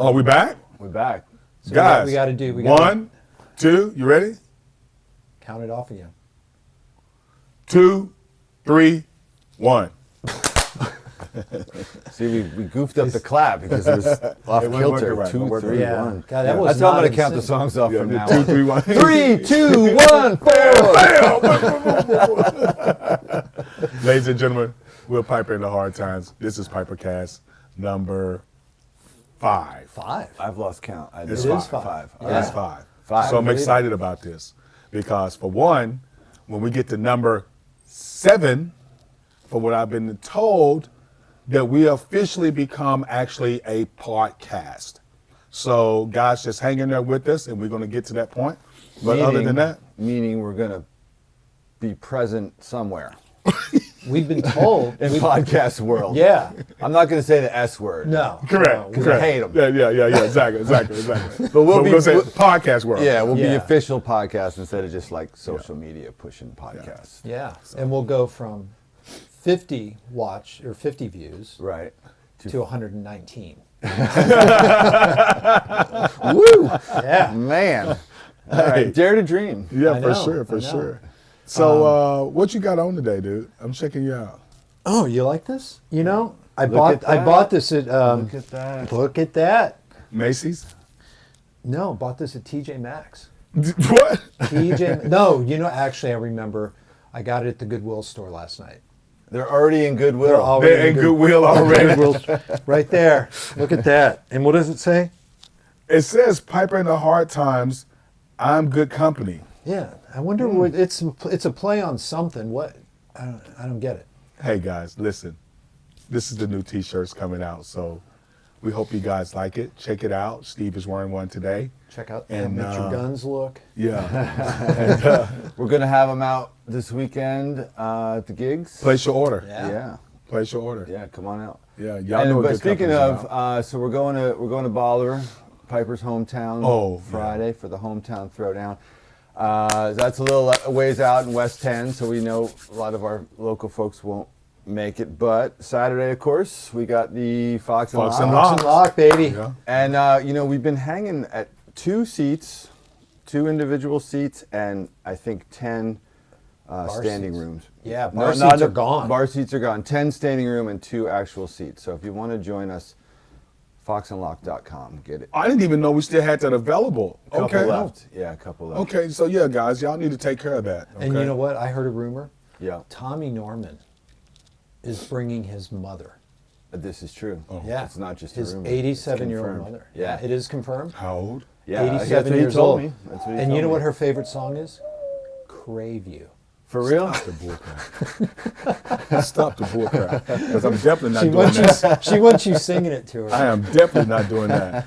Oh, we back? We're back. So Guys, we got to do. One, two, you ready? Count it off again. 2, 3, 1. See, we goofed up the clap because it was off It wasn't kilter. working right. 2, 3, Yeah. 1. God, that was That's how I'm not going to count the insane. songs off from now 2, on. 3, 1. 3, 2, 1, 4. Ladies and gentlemen, we're Piper in the Hard Times. This is Pipercast number 5. 5. I've lost count. It's It is five. 5. All Yeah. It's 5. Five. So I'm excited about this because, for one, when we get to number 7, for what I've been told, that we officially become actually a podcast. So, guys, just hang in there with us, and we're going to get to that point. But other than that, Meaning we're going to be present somewhere We've been told. in podcast world. Yeah. I'm not going to say the S word. No. correct. No, Because correct. I hate 'em. Yeah, exactly. But we'll we're be- going to say we'll- podcast world. Yeah, we'll be Yeah. official podcast instead of just like social media pushing podcasts. Yeah. And we'll go from 50 views Right. to 119. Woo! Yeah. Man. All right. Dare to dream. Yeah, I for know, sure, I for know. sure. So, what you got on today, dude? I'm checking you out. Oh, you like this? You know, I Look at bought that. this at. Look at that. Look at that. Macy's? No, bought this at TJ Maxx. What? TJ. No, you know, actually, I remember. I got it at the Goodwill store last night. They're already in Goodwill. They're already They're in Goodwill already. Goodwill's right there. Look at that. And what does it say? It says Piper in the Hard Times, I'm good company. Yeah, I wonder what it's a play on something. What? I don't get it. Hey guys, listen. This is the new t-shirts coming out, so we hope you guys like it. Check it out. Steve is wearing one today. Check out And, Make Your Guns Look. Yeah. We're going to have them out this weekend at the gigs. Place your order. Yeah. Yeah. Place your order. Yeah, come on out. Yeah, y'all know a But good speaking company's of, about. so we're going to Bolivar, Piper's hometown. Oh, yeah. Friday for the hometown throwdown. That's a little ways out in West 10, so we know a lot of our local folks won't make it. But Saturday, of course, we got the Fox and Fox Lock. and Lock and lock, baby. Yeah. And we've been hanging at 2 individual seats, and I think 10 standing seats. rooms. Yeah, No, bar not seats are a- gone. Bar seats are gone. 10 standing room and 2 actual seats. So if you want to join us, foxandlock.com. Get it. I didn't even know we still had that available. Couple Okay. left. Yeah, a couple left. Okay, so yeah, guys, y'all need to take care of that. Okay? And you know what? I heard a rumor. Yeah, Tommy Norman is bringing his mother. this is true. Yeah, It's not just his a rumor. 87-year-old It's confirmed. mother. Yeah. It is confirmed. How old? Yeah, that's 87 what he years told old. me. That's what he And told you know me. what her favorite song is? Crave You. For real? Stop the bullcrap. Stop the bullcrap. Because I'm definitely not doing that. She wants you singing it to her. I am definitely not doing that.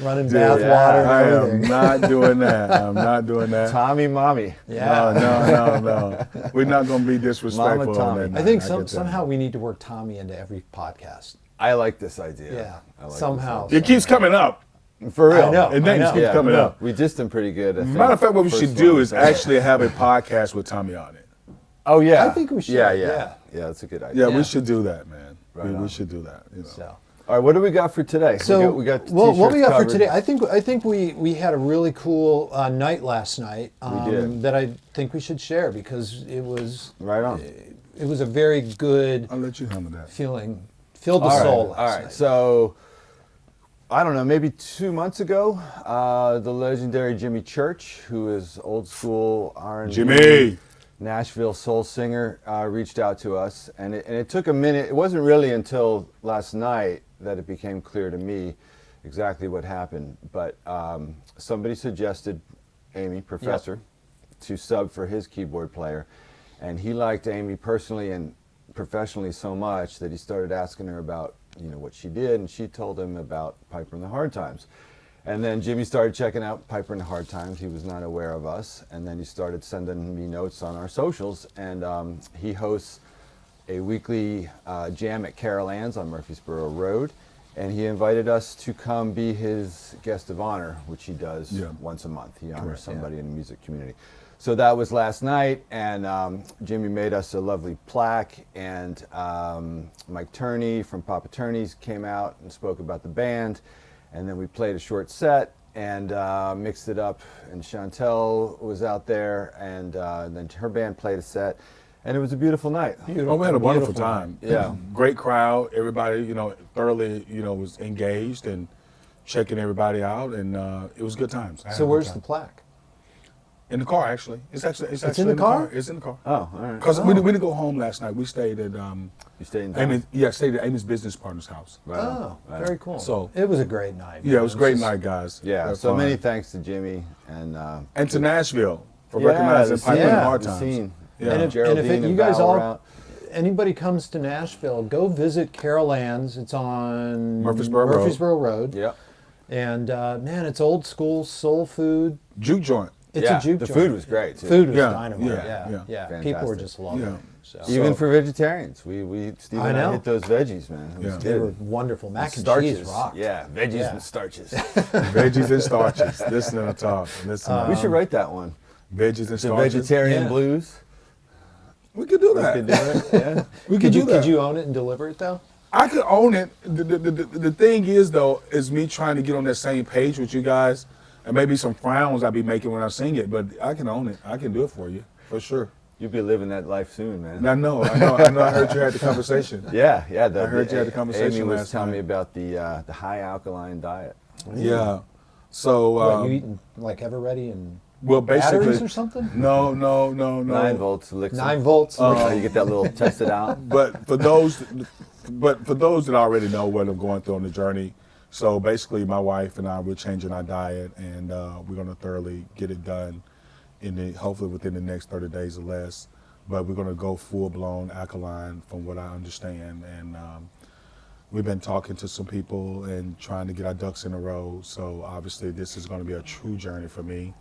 Running Dude, bath water and I am everything. not doing that. I'm not doing that. Tommy Mommy. Yeah. No. We're not going to be disrespectful. Mama Tommy. on that I think night. get that. somehow we need to work Tommy into every podcast. I like this idea. Yeah, I like this somehow. idea. It keeps coming up. For real. I know. And names keep Yeah, coming up. We just done pretty good. I think. Matter of fact, what we First should one do was is actually have a podcast with Tommy on it. Oh yeah. I think we should, Yeah. yeah. Yeah, that's a good idea. Yeah, Yeah. we should do that, man. Right we on. should do that. You know. So, All right, what do we got for today? so we got well, what we t-shirts got for covered. today? I think we had a really cool night last night. We did. That I think we should share because it was Right on. It was a very good I'll let you handle that. feeling. Filled the All right, soul all last right. night. So, I don't know, maybe 2 months ago, the legendary Jimmy Church, who is old school R&B, Jimmy! Nashville soul singer, reached out to us, and it took a minute. It wasn't really until last night that it became clear to me exactly what happened. But somebody suggested Amy, Professor, to sub for his keyboard player, and he liked Amy personally and professionally so much that he started asking her about what she did, and she told him about Piper and the Hard Times. And then Jimmy started checking out Piper and the Hard Times. He was not aware of us. And then he started sending me notes on our socials. And he hosts a weekly jam at Carol Ann's on Murfreesboro Road. And he invited us to come be his guest of honor, which he does once a month. He honors Correct. somebody in the music community. So that was last night, and Jimmy made us a lovely plaque, and Mike Turney from Papa Turney's came out and spoke about the band, and then we played a short set and mixed it up. And Chantel was out there, and then her band played a set, and it was a beautiful night. Oh, we had a wonderful time. Yeah. Great crowd. Everybody, thoroughly, was engaged and checking everybody out, and it was good times. I had So a good where's time. the plaque? In the car, actually. It's actually in the car? It's in the car. Oh, all right. Because we didn't go home last night. We stayed at You stayed in Amy. town? Yeah, stayed at Amy's business partner's house. Right on, Oh, right on. very cool. So- it was a great night. Yeah, it was a great just- night, guys. Yeah, Had so fun. many thanks to Jimmy and And to Nashville for yeah, recognizing the Piper scene, in yeah, hard the times. scene. Yeah. And if Geraldine you and guys Val were all, out. anybody comes to Nashville, go visit Carol Ann's. It's on Murfreesboro Road. Yep. And man, it's old school soul food. Juke joint. It's Yeah, a juke the joint. food was great, too. Food was Yeah, dynamite. yeah, Yeah, yeah. People were Fantastic. just loving Yeah. it. So. Even So- for vegetarians, we Steve I and I know. hit those veggies, man. It was Yeah. They good. were wonderful. Mac and starches, cheese rocked. yeah, veggies Yeah. and starches. Veggies and starches. Listen to the talk. Listen. we should write that one. Veggies and The starches. vegetarian Yeah. blues. We could do We that. could do it. Yeah. We Could do you that. could you own it and deliver it though? I could own it. The thing is, though, is me trying to get on that same page with you guys, and maybe some frowns I'll be making when I sing it. But I can own it. I can do it for you, for sure. You'll be living that life soon, man. And I know. I heard you had the conversation. Yeah. I heard you had the conversation Amy was last telling night. me about the high alkaline diet. Yeah. So, What, you eating like Ever Ready and well, basically, batteries or something? no. 9 volts elixir. 9 volts. You get that little tested out. But for those that already know what I'm going through on the journey, so basically, my wife and I, we're changing our diet, and we're going to thoroughly get it done hopefully within the next 30 days or less. But we're going to go full-blown alkaline, from what I understand, and we've been talking to some people and trying to get our ducks in a row. So obviously, this is going to be a true journey for me.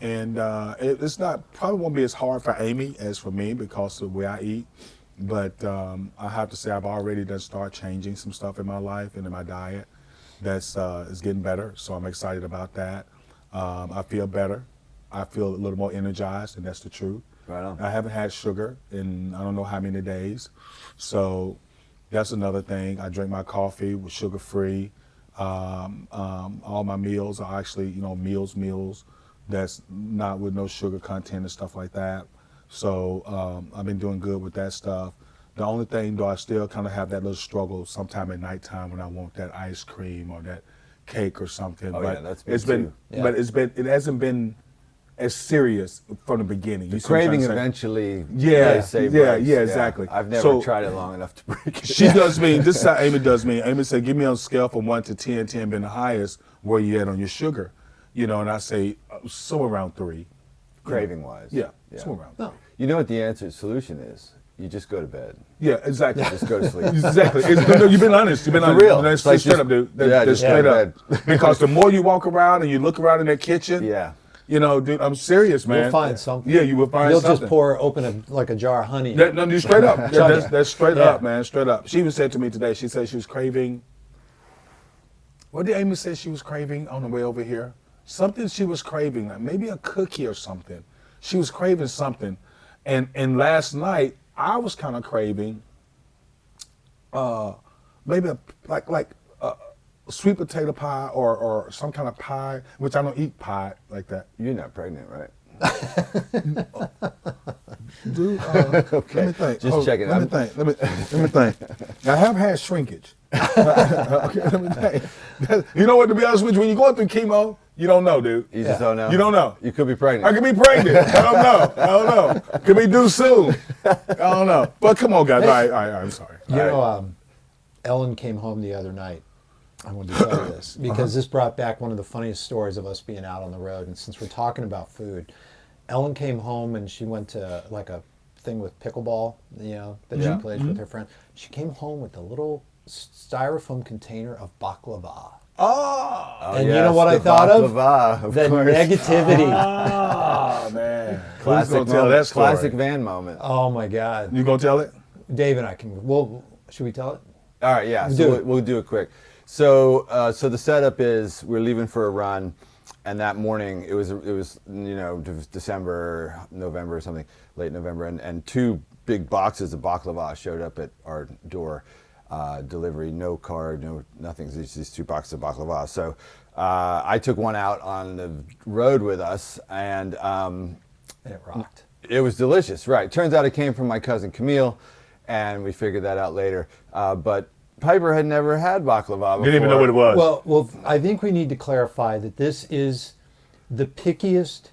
And it's probably won't be as hard for Amy as for me because of the way I eat. But I have to say I've already done start changing some stuff in my life and in my diet that's is getting better. So I'm excited about that. I feel better. I feel a little more energized, and that's the truth. Right on. I haven't had sugar in I don't know how many days. So that's another thing. I drink my coffee with sugar-free. All my meals are actually, meals that's not with no sugar content and stuff like that. So I've been doing good with that stuff. The only thing, though, I still kind of have that little struggle sometime at nighttime when I want that ice cream or that cake or something. Oh, but yeah, that's me it's been, too. Yeah. but it hasn't been as serious from the beginning. The You see what I'm craving trying to say? eventually. Yeah, they say yeah, breaks. yeah, exactly. I've never So- tried it long enough to break it. She does me. This is how Amy does me. Amy said, "Give me on a scale from 1 to 10, 10 being the highest. Where you at on your sugar?" And I say somewhere around 3. Craving wise. Yeah, somewhere around. No. You know what the solution is? You just go to bed. Yeah, exactly. Just go to sleep. Exactly. No, you've been honest. You've been honest. real. That's It's like straight just- up, dude. yeah, That's just straight go up. to bed. Because the more you walk around and you look around in that kitchen, Yeah. dude, I'm serious, man. You'll find something. Yeah, you will find You'll something. just open a jar of honey. No, dude, straight up. That's straight Yeah. up, man. Straight up. She even said to me today, she said she was craving. What did Amy say she was craving on the way over here? Something she was craving, like maybe a cookie or something. She was craving something. And last night, I was kind of craving maybe like sweet potato pie or some kind of pie, which I don't eat pie like that. You're not pregnant, right? Dude, Okay, let me think. just checking. Let me think. Let me think. I have had shrinkage. Okay, let me think. You know what? To be honest with you, when you're going through chemo, you don't know, dude. You just don't know? You don't know. You could be pregnant. I could be pregnant. I don't know. Could be due soon. I don't know. But come on, guys. All right, I'm sorry. You know, Ellen came home the other night. I wanted to tell you this because this brought back one of the funniest stories of us being out on the road. And since we're talking about food, Ellen came home and she went to like a thing with pickleball, that she plays with her friend. She came home with a little styrofoam container of baklava. Oh, And you know what I thought of? of The course. negativity. man. Classic, Who's gonna tell that story? classic van moment. Oh my God. You gonna tell it? Dave and I can, well, should we tell it? All right, yeah. Do So it. we'll do it quick. So the setup is we're leaving for a run, and that morning it was December, November or something, late November, and 2 big boxes of baklava showed up at our door. delivery, no card, no nothing. Just these 2 boxes of baklava. So I took one out on the road with us, and it rocked. it was delicious. Right. Turns out it came from my cousin Camille, and we figured that out later. But Piper had never had baklava before. Didn't even know what it was. Well, I think we need to clarify that this is the pickiest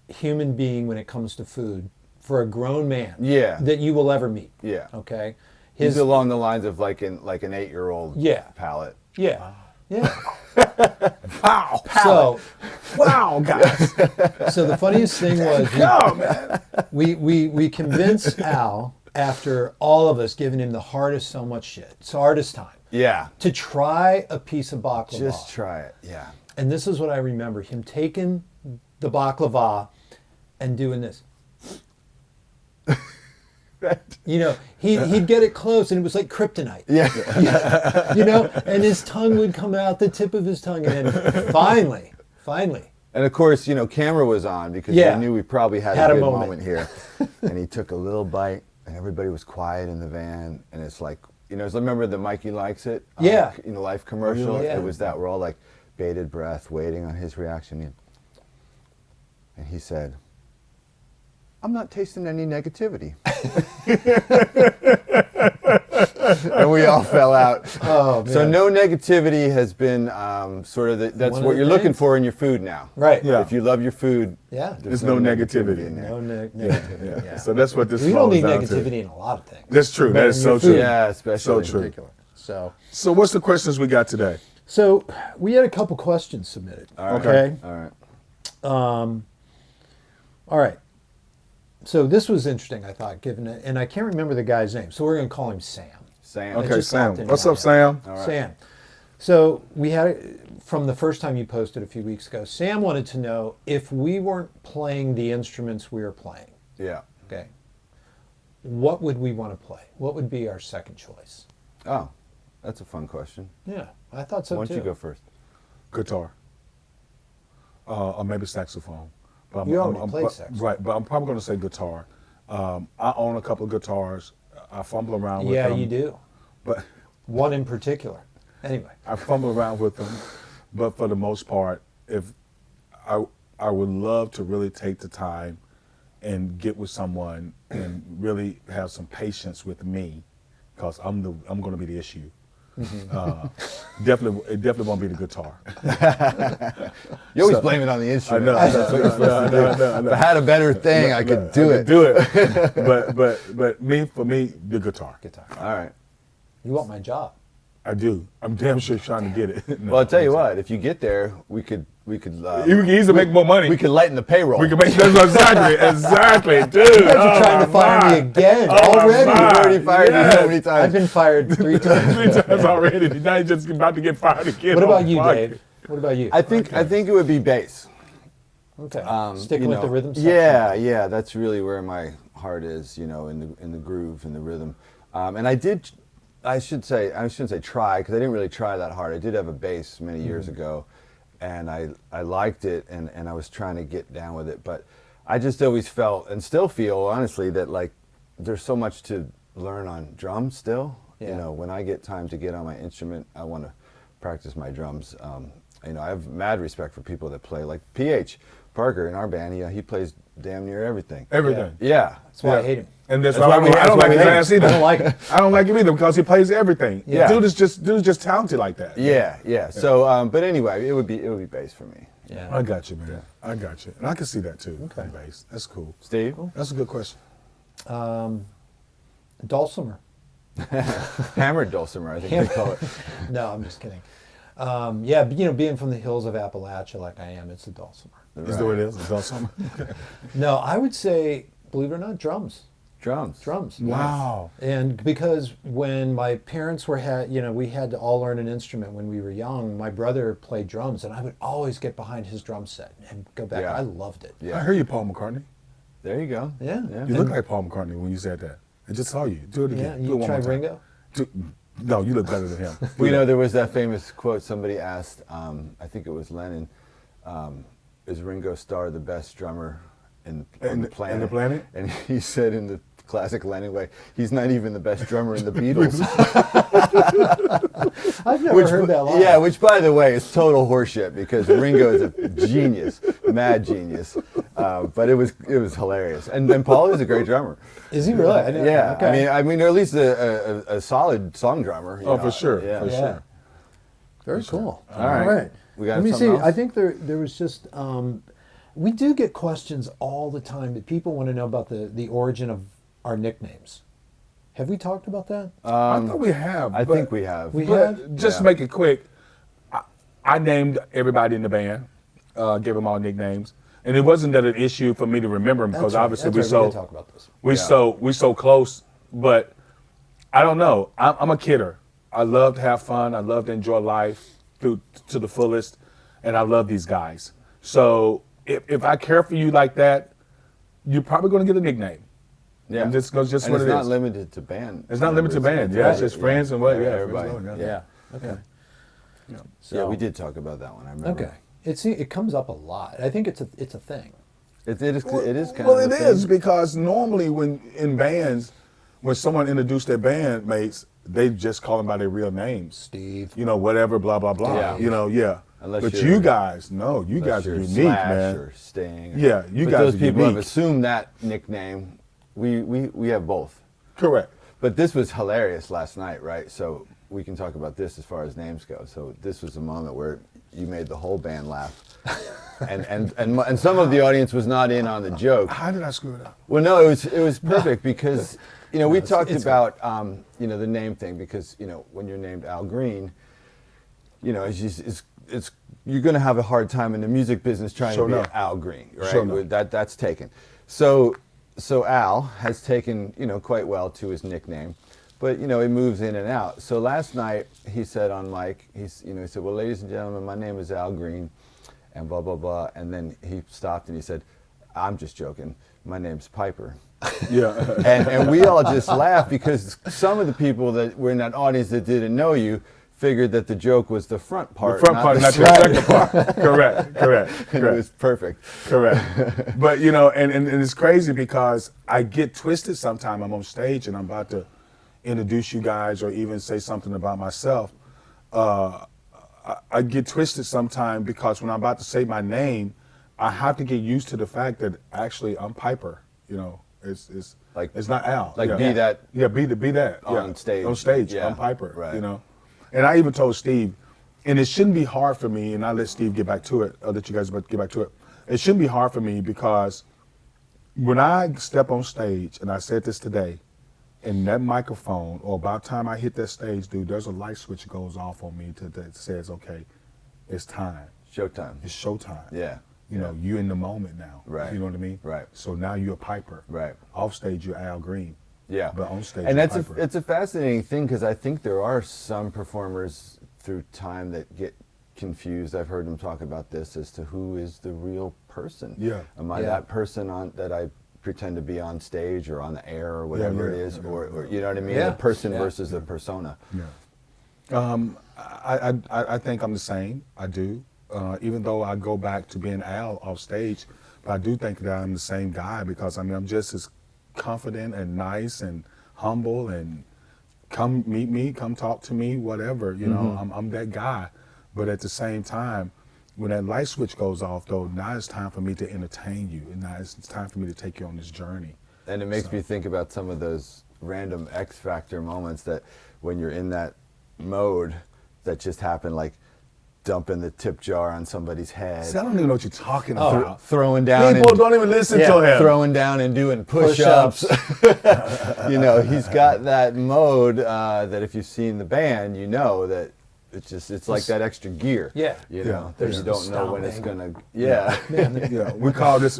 human being when it comes to food for a grown man. Yeah. That you will ever meet. Yeah. Okay. He's along the lines of like an 8-year-old Yeah. palate. Yeah. Yeah. Wow. So, Wow, guys. so the funniest thing was Man. we convinced Al, after all of us giving him the hardest hardest time, Yeah. to try a piece of baklava. Just try it. Yeah. And this is what I remember, him taking the baklava and doing this. You know, he'd get it close and it was like kryptonite. Yeah. You know, and his tongue would come out the tip of his tongue, and then finally. And of course, camera was on because Yeah. we knew we probably had Had a a good moment. moment here. And he took a little bite, and everybody was quiet in the van. And it's like, remember the Mikey Likes It? Yeah. Life commercial? Yeah. It was that. We're all like bated breath, waiting on his reaction. And he said, "I'm not tasting any negativity." And we all fell out. Oh, man. So no negativity has been sort of that's One of what the you're looking things. for in your food now. Right. Yeah. If you love your food, Yeah. There's no negativity in there. No negativity. Yeah. So that's what this We don't boils need down negativity to. in a lot of things. That's true. But That in is your so true. food, Yeah, especially So true. in particular. So what's the questions we got today? So we had a couple questions submitted. All right. Okay. All right. All right. So this was interesting, I thought, given it, and I can't remember the guy's name, so we're going to call him Sam. Sam. Okay, just Sam. popped in What's my up, head. Sam? All right. Sam. So we had, from the first time you posted a few weeks ago, Sam wanted to know if we weren't playing the instruments we were playing, Yeah. okay, what would we want to play? What would be our second choice? Oh, that's a fun question. Yeah, I thought so Why too. don't you go first? Guitar. Or maybe saxophone. But You already played but- saxophone. Right, but I'm probably going to say guitar. I own a couple of guitars. I fumble around with Yeah, them. you do. But One in particular. Anyway. I fumble around with them. But for the most part, if I would love to really take the time and get with someone and really have some patience with me, because I'm going to be the issue. It definitely won't be the guitar. You always So- blame it on the instrument. I know. That's what you're supposed to do. I know. If I had a better thing, I could do it. Do it. but for me, the guitar. Guitar. All right. You want my job? I do. I'm damn sure trying to get it. No, Well, I'll tell you what. If you get there, we could. You can easily make more money. We could lighten the payroll. We can make exactly, dude. You guys are trying to fire me again already. my We've already fired you so many I've times. been fired 3 times. 3 times already. Now you're just about to get fired again. What about Oh, you, fuck. Dave? What about you? I think it would be bass. Okay. Um, Sticking you with the know, rhythm section. Yeah. That's really where my heart is. In the groove and the rhythm. And I shouldn't say try, because I didn't really try that hard. I did have a bass many years ago, and I liked it, and I was trying to get down with it. But I just always felt, and still feel, honestly, that like there's so much to learn on drums still. Yeah. When I get time to get on my instrument, I want to practice my drums. I have mad respect for people that play, like PH Parker in our band. He plays damn near everything. Everything. Yeah. That's why I hate him. And that's That's why why we- I don't that's like why his we hate ass him. either. I don't like him. I don't like him either because he plays everything. Yeah. Dude is just talented like that. Yeah. So, but anyway, it would be bass for me. Yeah. I got you, man. I got you. And I can see that too. Okay. Bass. That's cool. Steve? That's a good question. Dulcimer. Hammered dulcimer, I think they call it. No, I'm just kidding. Yeah, being from the hills of Appalachia like I am, it's a dulcimer. Is that what it is? It's all summer. No, I would say, believe it or not, drums. Drums. Drums. Wow. And because when my parents we had to all learn an instrument when we were young. My brother played drums, and I would always get behind his drum set and go back. Yeah. I loved it. Yeah. I heard you, Paul McCartney. There you go. Yeah. You look like Paul McCartney when you said that. I just saw you. Do it Yeah, again. Do it you one tried more time. Ringo? No, you look better than him. Well, there was that famous quote somebody asked, I think it was Lennon, is Ringo Starr the best drummer on the planet? In the planet? And he said in the classic Lennon way. He's not even the best drummer in the Beatles. I've never heard that line. Yeah, which by the way is total horseshit because Ringo is a genius, mad genius. But it was hilarious, and Paul is a great drummer. Is he really? I didn't- Yeah, Okay. I mean, or at least a solid song drummer. you Oh, know. for sure. Yeah. For sure. Very cool. All right. We got Let me see. something else? I think there was just we do get questions all the time that people want to know about the origin of our nicknames. Have we talked about that? I thought we have. I but- think we have. We But have? just to make it quick, I named everybody in the band, gave them all nicknames, and it wasn't that an issue for me to remember them because That's right, obviously that's we right, we did so talk about this. we so close. But I don't know. I'm a kidder. I love to have fun. I love to enjoy life to the fullest, and I love these guys. So if I care for you like that, you're probably going to get a nickname. Yeah, And just and what it's it not is. limited to band. It's not limited to band. Yeah, it's just friends and what. Yeah, everybody. friends, Yeah. Okay. Yeah, we did talk about that one. I remember. Okay. It comes up a lot. I think it's a thing. It is kind well, of. it is because normally when in bands, when someone introduced their bandmates, they just call them by their real names. Steve. You know, whatever, blah blah blah. Yeah. You know, yeah. Unless but you're- you guys, no, you Unless guys are you're unique, Slash man. Or Sting. Yeah, you but guys those are people have unique. assumed that nickname. We have both. Correct. But this was hilarious last night, right? So we can talk about this as far as names go. So this was a moment where you made the whole band laugh, and some of the audience was not in on the joke. How did I screw it up? Well, no, it was perfect because we talked about the name thing because when you're named Al Green, it's you're going to have a hard time in the music business trying Sure to be enough. Al Green, right? Sure enough. That's taken. So Al has taken quite well to his nickname, but he moves in and out. So last night he said on mic, he said, "Well, ladies and gentlemen, my name is Al Green," and blah blah blah, and then he stopped and he said, "I'm just joking. My name's Piper." Yeah. and we all just laughed because some of the people that were in that audience that didn't know you figured that the joke was the front part, The front part, not the second part. Correct. And it was perfect. Correct. But and it's crazy because I get twisted sometime. I'm on stage and I'm about to introduce you guys or even say something about myself. I get twisted sometime because when I'm about to say my name, I have to get used to the fact that actually I'm Piper. It's Like- it's not Al. like yeah. be that Yeah, be that. on yeah. stage. On stage, Yeah, I'm Piper. right. And I even told Steve, and it shouldn't be hard for me, and I'll let Steve get back to it, I'll let you guys get back to it. It shouldn't be hard for me because when I step on stage, and I said this today, and that microphone, or about time I hit that stage, dude, there's a light switch goes off on me that says, okay, it's time. Showtime. It's showtime. Yeah. You're in the moment now. Right. You know what I mean? Right. So now you're Piper. Right. Off stage, you're Al Green. Yeah. But on stage, and you're that's Piper. it's a fascinating thing because I think there are some performers through time that get confused. I've heard them talk about this as to who is the real person. Yeah. Am I Yeah. that person that I pretend to be on stage or on the air or whatever yeah, it is, yeah, or you know what I mean? Yeah. The person Yeah. versus the persona. Yeah. I think I'm the same. I do. Even though I go back to being Al off stage, but I do think that I'm the same guy because I'm just as confident and nice and humble and come meet me, come talk to me, whatever. I'm that guy. But at the same time, when that light switch goes off, though, now it's time for me to entertain you, and now it's time for me to take you on this journey. And it makes me think about some of those random X Factor moments that when you're in that mode that just happen, like dumping the tip jar on somebody's head. See, I don't even know what you're talking about. Throwing down. People and, don't even listen to him. Throwing down and doing push-ups. He's got that mode that if you've seen the band, that it's like that extra gear. Yeah. Yeah. That you don't know when it's Stomping. gonna. Yeah. Yeah, we call this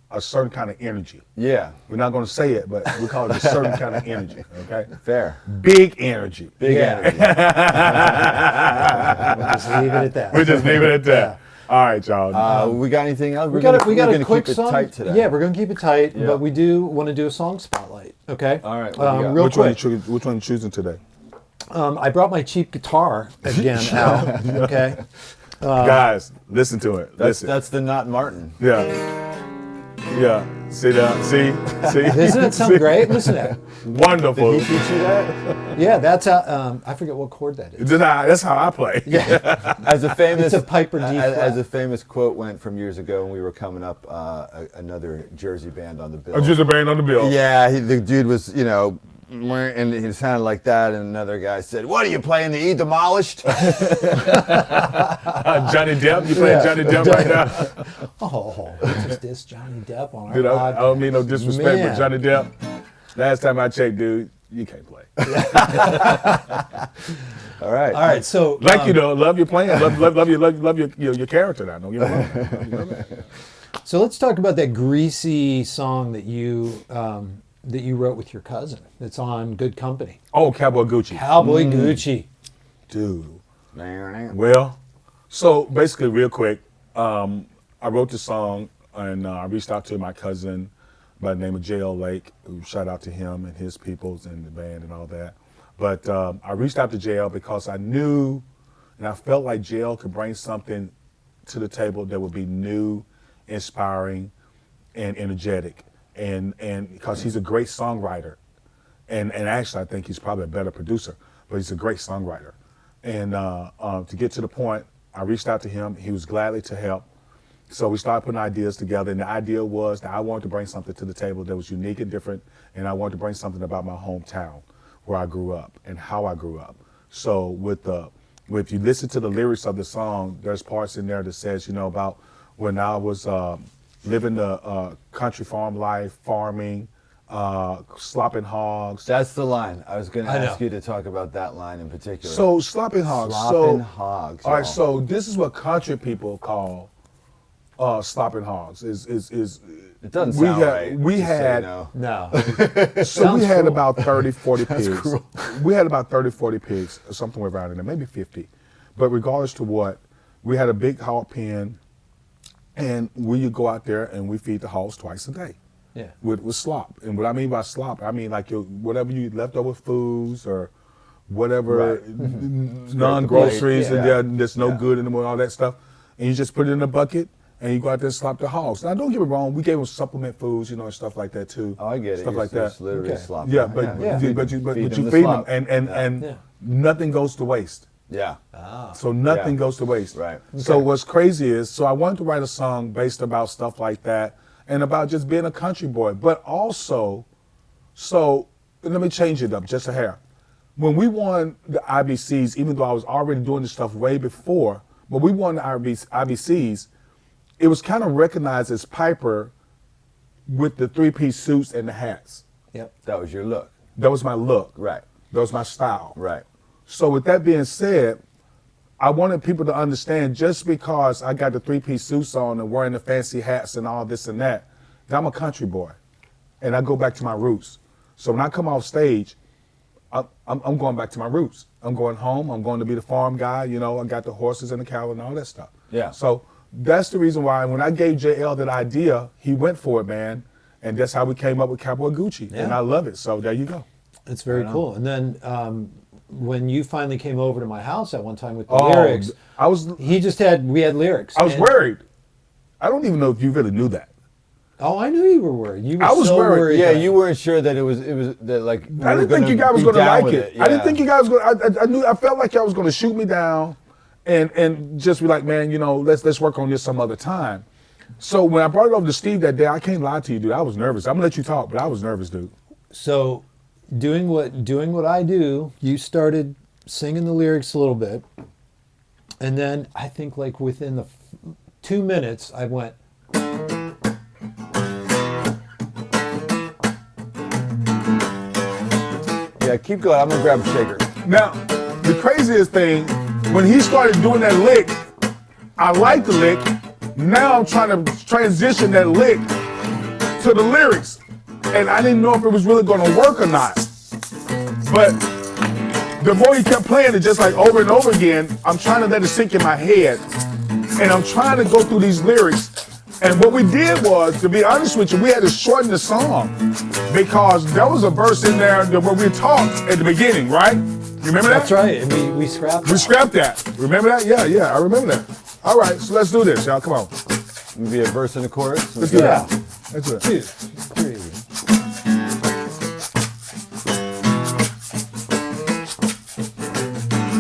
a certain kind of energy. Yeah. We're not going to say it, but we call it a certain kind of energy. Okay, Fair. big energy. Big Yeah. energy. We'll just leave it at that. We just leave it at that. All right, y'all. We got anything else? We got a gonna quick keep song. it tight today. Yeah, we're gonna keep it tight, Yeah. but we do want to do a song spotlight. Okay. All right, what do you got? Real which one? quick. Which one you choosing today, I brought my cheap guitar again out. Okay. guys? Listen to it. That's Listen. the Not Martin. Yeah. Yeah. See that? See? Doesn't it sound great? Listen to that. Wonderful. Did he teach you that? Yeah, that's how, I forget what chord that is. That's how I play. As a famous, It's a Piper D flat. as a famous quote went from years ago when we were coming up, another Jersey band on the bill. Just a band on the bill. Yeah, the dude was, and he sounded like that, and another guy said, "What are you playing? The E Demolished?" Johnny Depp. You playing Johnny Depp right now? Oh, we just dissed Johnny Depp on our Dude, I podcast. don't mean no disrespect, Man. but Johnny Depp. Last time I checked, dude, you can't play. All right. All right, so Like you though, love your playing, love your character now. Don't get me wrong. So let's talk about that greasy song that you wrote with your cousin. It's on Good Company. Oh, Cowboy Gucci, Cowboy Gucci. dude. Well, so basically, real quick, I wrote the song and I reached out to my cousin by the name of J.L. Lake. Shout out to him and his peoples and the band and all that. But I reached out to JL because I knew and I felt like JL could bring something to the table that would be new, inspiring, and energetic. And because he's a great songwriter. And actually, I think he's probably a better producer, but he's a great songwriter. And to get to the point, I reached out to him. He was gladly to help. So we started putting ideas together, and the idea was that I wanted to bring something to the table that was unique and different, and I wanted to bring something about my hometown, where I grew up and how I grew up. So if you listen to the lyrics of the song, there's parts in there that says, about when I was living the country farm life, farming, slopping hogs. That's the line. I was going to I ask know. you to talk about that line in particular. So slopping hogs. Slopping hogs. All right, y'all. so this is what country people call slopping hogs. It doesn't sound right. We just so you had know. No. So we Sounds had cruel. about 30, 40 That's pigs. cruel. We had about 30, 40 pigs, or something around in there, maybe 50. But regardless to what, we had a big hog pen, and we would go out there and we feed the hogs twice a day Yeah. with slop. And what I mean by slop, I mean like whatever you leftover foods or whatever Right. non-groceries Yeah. and that's no Yeah. good anymore, all that stuff. And you just put it in a bucket and you go out there and slop the hogs. Now don't get me wrong, we gave them supplement foods, and stuff like that too. Oh, I get it. Stuff You're like that. just literally Okay. slopping. Yeah, but you the feed them, slop. and Yeah. nothing goes to waste. Yeah. So nothing Yeah. goes to waste. Right. So what's crazy is, so I wanted to write a song based about stuff like that and about just being a country boy, but also, so let me change it up just a hair. When we won the IBCs, even though I was already doing this stuff way before, but we won the IBCs, it was kind of recognized as Piper with the three-piece suits and the hats. Yep. That was your look. That was my look. Right. That was my style. Right. So with that being said, I wanted people to understand just because I got the three-piece suits on and wearing the fancy hats and all this and that I'm a country boy, and I go back to my roots. So when I come off stage, I'm going back to my roots. I'm going home. I'm going to be the farm guy. I got the horses and the cattle and all that stuff. Yeah. So that's the reason why when I gave JL that idea, he went for it, man. And that's how we came up with Cowboy Gucci. Yeah. And I love it. So there you go. It's very Right on. cool. And then when you finally came over to my house at one time with the lyrics, I was we had lyrics. I was And- worried. I don't even know if you really knew that. Oh, I knew you were worried. You were I was so worried. worried. Yeah, that- you weren't sure that it was that like. I didn't think you guys was going to like it. I didn't think you guys. guys was going to, I felt like y'all was going to shoot me down and just be like, man, let's work on this some other time. So when I brought it over to Steve that day, I can't lie to you, dude. I was nervous. I'm going to let you talk, but I was nervous, dude. So doing what I do, you started singing the lyrics a little bit. And then I think like within the 2 minutes, I went, Yeah, keep going. I'm gonna grab a shaker. Now, the craziest thing, when he started doing that lick, I liked the lick. Now I'm trying to transition that lick to the lyrics. And I didn't know if it was really going to work or not. But the more he kept playing it just like over and over again, I'm trying to let it sink in my head. And I'm trying to go through these lyrics. And what we did was, to be honest with you, we had to shorten the song because there was a verse in there where we talked at the beginning, right? You remember that? that's right. And we scrapped We that. scrapped that. Remember that? Yeah, I remember that. All right, so let's do this, y'all. Come on. Maybe a verse and a chorus. Let's do that. That's it. 2, 3.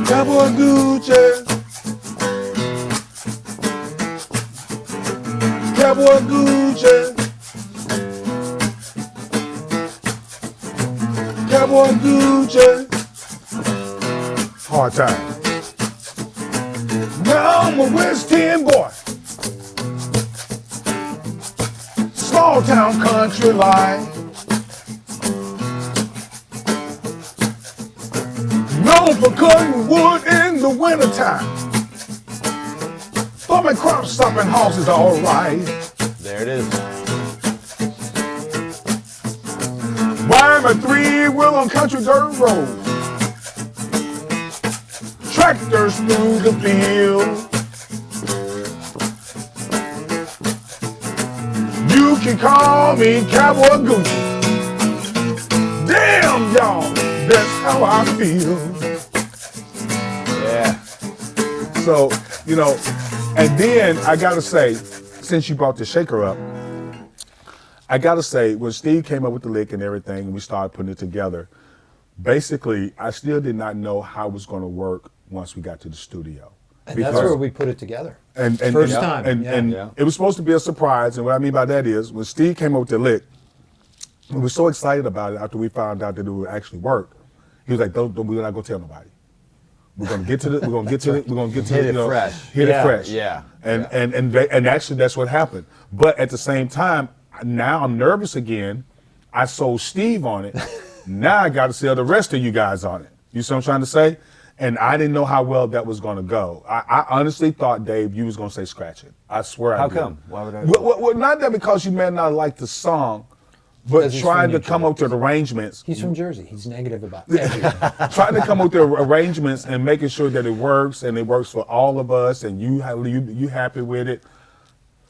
Cowboy Gucci. Cowboy Gucci. Cowboy Gucci. Hard time. Now I'm a West End boy. Small town country life. Known for cutting wood in the wintertime. Thumbing crops, stopping horses, all right. There it is. Riding a three-wheel on country dirt road. Tractors through the field. You can call me Cowboy Gucci. Damn, y'all, that's how I feel. Yeah. So, and then I gotta say, since you brought the shaker up, I gotta say, when Steve came up with the lick and everything, and we started putting it together, basically, I still did not know how it was gonna work once we got to the studio. And that's where we put it together. And First time, And yeah. it was supposed to be a surprise. And what I mean by that is, when Steve came up with the lick, we were so excited about it after we found out that it would actually work. He was like, "Don't we're not gonna tell nobody. We're gonna get to it. We're gonna get to it. We're gonna get to Hit it. it fresh. Hit Yeah. it fresh. Yeah. And actually, that's what happened. But at the same time, now I'm nervous again. I sold Steve on it. Now I got to sell the rest of you guys on it. You see what I'm trying to say? And I didn't know how well that was going to go. I honestly thought, Dave, you was going to say scratch it. I swear I How did. come? Why would I? Well, not that because you may not like the song, but Because he's trying from to New come up Jersey. with arrangements. He's from Jersey. He's negative about everything. Trying to come up with the arrangements and making sure that it works and it works for all of us and you happy with it.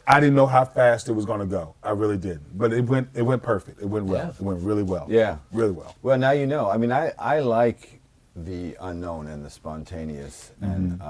I didn't know how fast it was going to go. I really didn't. But it went perfect. It went well. Yeah. It went really well. Yeah. Really well. Well, now you know. I mean, I like the unknown and the spontaneous. And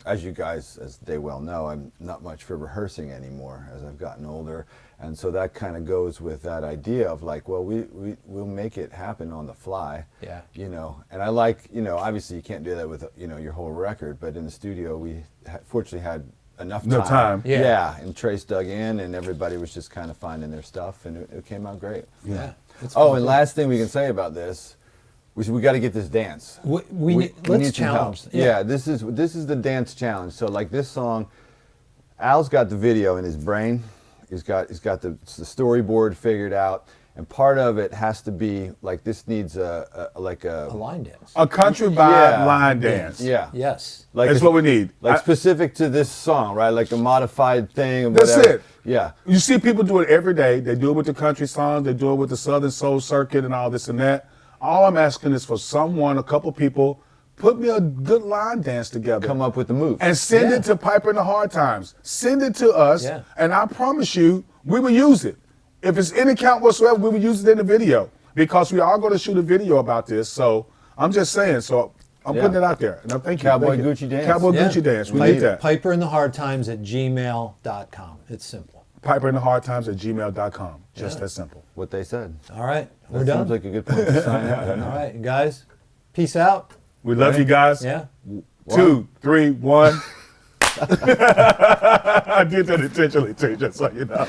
as you guys, as they well know, I'm not much for rehearsing anymore as I've gotten older. And so that kind of goes with that idea of like, well, we'll make it happen on the fly. Yeah. And I like, obviously you can't do that with, your whole record, but in the studio we fortunately had enough time. Enough time. Yeah. And Trace dug in and everybody was just kind of finding their stuff and it came out great. Yeah. It's Oh, fun. and last thing we can say about this, we got to get this dance. Let's need some challenge. help. Yeah, this is the dance challenge. So like this song, Al's got the video in his brain. He's got the storyboard figured out, and part of it has to be like this needs a A line dance. A country vibe Yeah. line dance. yeah. Yes. Like That's what we need. Like specific to this song, right? Like a modified thing. Or That's whatever. it. Yeah. You see people do it every day. They do it with the country songs. They do it with the Southern Soul Circuit and all this and that. All I'm asking is for someone, a couple people, put me a good line dance together. Come up with the move. And send Yeah. it to Piper in the Hard Times. Send it to us, Yeah. and I promise you, we will use it. If it's any count whatsoever, we will use it in the video because we are going to shoot a video about this. So I'm just saying. So I'm Yeah. putting it out there. And I'm thank you. Cowboy thank you. Gucci dance. Cowboy Yeah. Gucci dance. We Pipe- need that. Piper in the Hard Times at gmail.com. It's simple. Piper in the Hard Times at gmail.com. Just Yeah. that simple. What they said. All right. We're That done. Seems like a good point to sign out. All right, guys. Peace out. We love you guys. Yeah. 2, 3, 1. I did that intentionally too, just so you know.